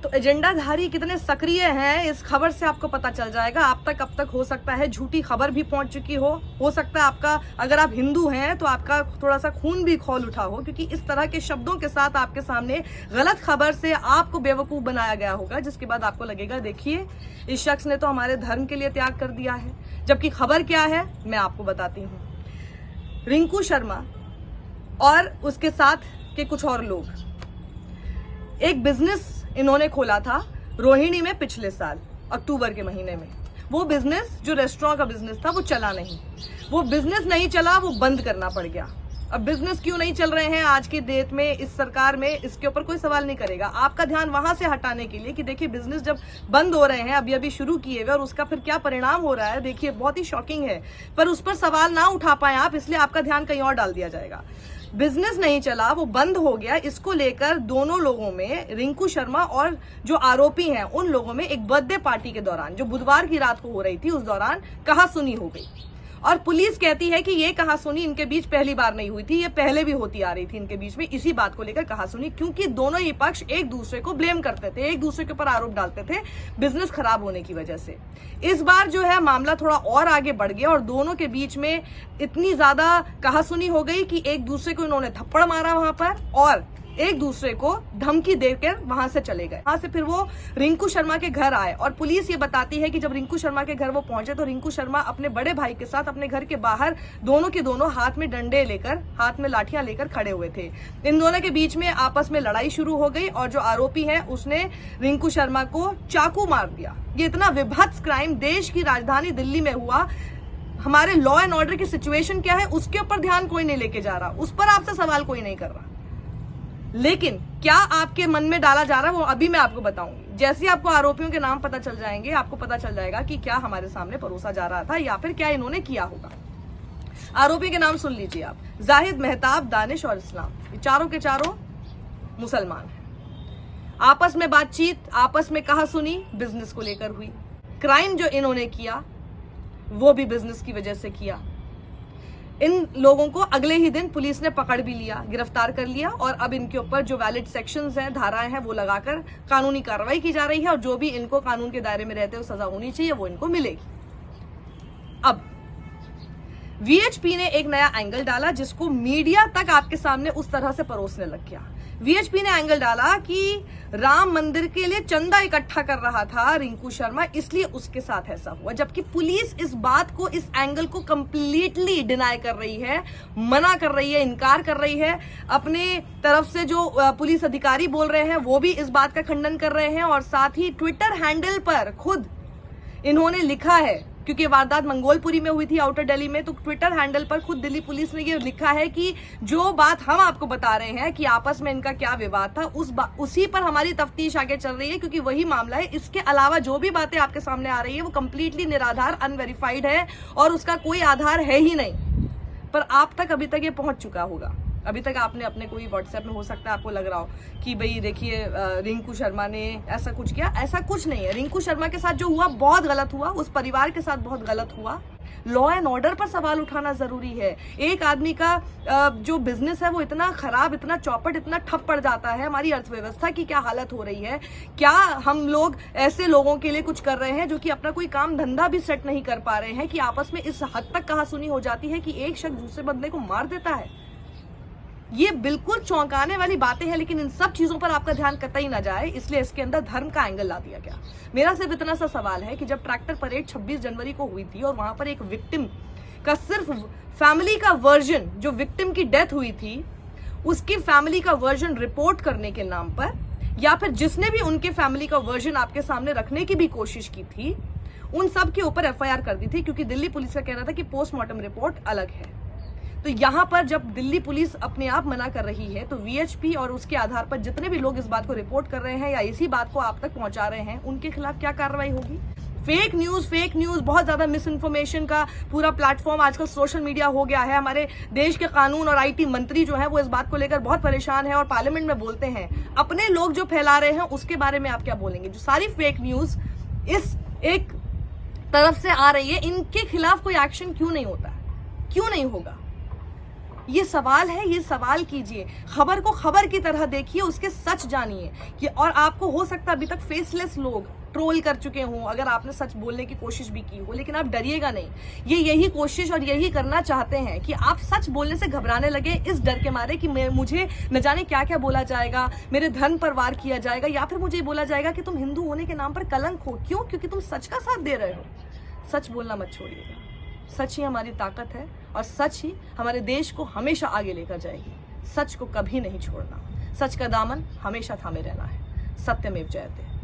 तो एजेंडाधारी कितने सक्रिय हैं इस खबर से आपको पता चल जाएगा। आप तक अब तक हो सकता है झूठी खबर भी पहुंच चुकी हो सकता है आपका, अगर आप हिंदू हैं तो आपका थोड़ा सा खून भी खौल उठा हो, क्योंकि इस तरह के शब्दों के साथ आपके सामने गलत खबर से आपको बेवकूफ बनाया गया होगा, जिसके बाद आपको लगेगा देखिए इस शख्स ने तो हमारे धर्म के लिए त्याग कर दिया है। जबकि खबर क्या है मैं आपको बताती हूँ। रिंकू शर्मा और उसके साथ के कुछ और लोग एक बिजनेस इन्होंने खोला था रोहिणी में पिछले साल अक्टूबर के महीने में। वो बिजनेस जो रेस्टोरेंट का बिजनेस था वो चला नहीं, वो बिजनेस नहीं चला, वो बंद करना पड़ गया। अब बिजनेस क्यों नहीं चल रहे हैं आज की डेट में इस सरकार में, इसके ऊपर कोई सवाल नहीं करेगा। आपका ध्यान वहां से हटाने के लिए कि देखिए बिजनेस जब बंद हो रहे हैं अभी अभी शुरू किए हुए और उसका फिर क्या परिणाम हो रहा है देखिए बहुत ही शॉकिंग है, पर उस पर सवाल ना उठा पाए आप, इसलिए आपका ध्यान कहीं और डाल दिया जाएगा। बिजनेस नहीं चला, वो बंद हो गया, इसको लेकर दोनों लोगों में, रिंकू शर्मा और जो आरोपी हैं उन लोगों में एक बर्थडे पार्टी के दौरान जो बुधवार की रात को हो रही थी उस दौरान कहासुनी हो गई। और पुलिस कहती है कि ये कहासुनी इनके बीच पहली बार नहीं हुई थी, ये पहले भी होती आ रही थी इनके बीच में इसी बात को लेकर कहासुनी, क्योंकि दोनों ही पक्ष एक दूसरे को ब्लेम करते थे, एक दूसरे के ऊपर आरोप डालते थे बिजनेस खराब होने की वजह से। इस बार जो है मामला थोड़ा और आगे बढ़ गया और दोनों के बीच में इतनी ज्यादा कहासुनी हो गई कि एक दूसरे को इन्होंने थप्पड़ मारा वहां पर और एक दूसरे को धमकी देकर वहां से चले गए। वहां से फिर वो रिंकू शर्मा के घर आए और पुलिस ये बताती है कि जब रिंकू शर्मा के घर वो पहुंचे तो रिंकू शर्मा अपने बड़े भाई के साथ अपने घर के बाहर दोनों के दोनों हाथ में डंडे लेकर, हाथ में लाठियां लेकर खड़े हुए थे। इन दोनों के बीच में आपस में लड़ाई शुरू हो गई और जो आरोपी है उसने रिंकू शर्मा को चाकू मार दिया। ये इतना विभत्स क्राइम देश की राजधानी दिल्ली में हुआ। हमारे लॉ एंड ऑर्डर की सिचुएशन क्या है उसके ऊपर ध्यान कोई नहीं लेके जा रहा, उस पर आपसे सवाल कोई नहीं कर रहा। लेकिन क्या आपके मन में डाला जा रहा है वो अभी मैं आपको बताऊंगी। जैसे ही आपको आरोपियों के नाम पता चल जाएंगे आपको पता चल जाएगा कि क्या हमारे सामने परोसा जा रहा था या फिर क्या इन्होंने किया होगा। आरोपी के नाम सुन लीजिए आप, जाहिद, मेहताब, दानिश और इस्लाम। ये चारों के चारों मुसलमान हैं। आपस में बातचीत, आपस में कहासुनी बिजनेस को लेकर हुई। क्राइम जो इन्होंने किया वो भी बिजनेस की वजह से किया। इन लोगों को अगले ही दिन पुलिस ने पकड़ भी लिया, गिरफ्तार कर लिया और अब इनके ऊपर जो वैलिड सेक्शंस हैं, धाराएं हैं, वो लगाकर कानूनी कार्रवाई की जा रही है और जो भी इनको कानून के दायरे में रहते हुए सजा होनी चाहिए वो इनको मिलेगी। अब वीएचपी ने एक नया एंगल डाला जिसको मीडिया तक आपके सामने उस तरह से परोसने लग गया। वीएचपी ने एंगल डाला कि राम मंदिर के लिए चंदा इकट्ठा कर रहा था रिंकू शर्मा, इसलिए उसके साथ ऐसा हुआ। जबकि पुलिस इस बात को, इस एंगल को कंप्लीटली डिनाई कर रही है, मना कर रही है, इनकार कर रही है। अपने तरफ से जो पुलिस अधिकारी बोल रहे हैं वो भी इस बात का खंडन कर रहे हैं और साथ ही ट्विटर हैंडल पर खुद इन्होंने लिखा है, क्योंकि वारदात मंगोलपुरी में हुई थी आउटर दिल्ली में, तो ट्विटर हैंडल पर खुद दिल्ली पुलिस ने ये लिखा है कि जो बात हम आपको बता रहे हैं कि आपस में इनका क्या विवाद था उसी पर हमारी तफ्तीश आगे चल रही है, क्योंकि वही मामला है। इसके अलावा जो भी बातें आपके सामने आ रही है वो कंप्लीटली निराधार, अनवेरिफाइड है और उसका कोई आधार है ही नहीं। पर आप तक अभी तक ये पहुंच चुका होगा। अभी तक आपने अपने कोई व्हाट्सएप में हो सकता है आपको लग रहा हो कि भाई देखिए रिंकू शर्मा ने ऐसा कुछ किया। ऐसा कुछ नहीं है। रिंकू शर्मा के साथ जो हुआ बहुत गलत हुआ, उस परिवार के साथ बहुत गलत हुआ। लॉ एंड ऑर्डर पर सवाल उठाना जरूरी है। एक आदमी का जो बिजनेस है वो इतना खराब, इतना चौपट, इतना ठप पड़ जाता है। हमारी अर्थव्यवस्था की क्या हालत हो रही है। क्या हम लोग ऐसे लोगों के लिए कुछ कर रहे हैं जो कि अपना कोई काम धंधा भी सेट नहीं कर पा रहे हैं कि आपस में इस हद तक कहासुनी हो जाती है कि एक शख्स दूसरे बंदे को मार देता है। ये बिल्कुल चौंकाने वाली बातें हैं, लेकिन इन सब चीजों पर आपका ध्यान कतई ना जाए, इसलिए इसके अंदर धर्म का एंगल ला दिया गया। मेरा सिर्फ इतना सा सवाल है कि जब ट्रैक्टर परेड 26 जनवरी को हुई थी और वहां पर एक विक्टिम का सिर्फ फैमिली का वर्जन, जो विक्टिम की डेथ हुई थी उसकी फैमिली का वर्जन रिपोर्ट करने के नाम पर, या फिर जिसने भी उनके फैमिली का वर्जन आपके सामने रखने की भी कोशिश की थी, उन सब के ऊपर एफआईआर कर दी थी, क्योंकि दिल्ली पुलिस का कहना था कि पोस्टमार्टम रिपोर्ट अलग है। तो यहां पर जब दिल्ली पुलिस अपने आप मना कर रही है तो वीएचपी और उसके आधार पर जितने भी लोग इस बात को रिपोर्ट कर रहे हैं या इसी बात को आप तक पहुंचा रहे हैं उनके खिलाफ क्या कार्रवाई होगी। फेक न्यूज, बहुत ज्यादा मिस इन्फॉर्मेशन का पूरा प्लेटफॉर्म आजकल सोशल मीडिया हो गया है। हमारे देश के कानून और आईटी मंत्री जो है वो इस बात को लेकर बहुत परेशान है और पार्लियामेंट में बोलते हैं। अपने लोग जो फैला रहे हैं उसके बारे में आप क्या बोलेंगे। जो सारी फेक न्यूज इस एक तरफ से आ रही है, इनके खिलाफ कोई एक्शन क्यों नहीं होता है, क्यों नहीं होगा। ये सवाल है, ये सवाल कीजिए, खबर को खबर की तरह देखिए, उसके सच जानिए कि, और आपको हो सकता है अभी तक फेसलेस लोग ट्रोल कर चुके हों अगर आपने सच बोलने की कोशिश भी की हो, लेकिन आप डरिएगा नहीं। ये यही कोशिश और यही करना चाहते हैं कि आप सच बोलने से घबराने लगे इस डर के मारे कि मुझे न जाने क्या क्या बोला जाएगा, मेरे धर्म पर वार किया जाएगा, या फिर मुझे बोला जाएगा कि तुम हिंदू होने के नाम पर कलंक हो। क्यों? क्योंकि तुम सच का साथ दे रहे हो। सच बोलना मत छोड़िएगा। सच ही हमारी ताकत है और सच ही हमारे देश को हमेशा आगे लेकर जाएगी। सच को कभी नहीं छोड़ना, सच का दामन हमेशा थामे रहना है। सत्यमेव जयते।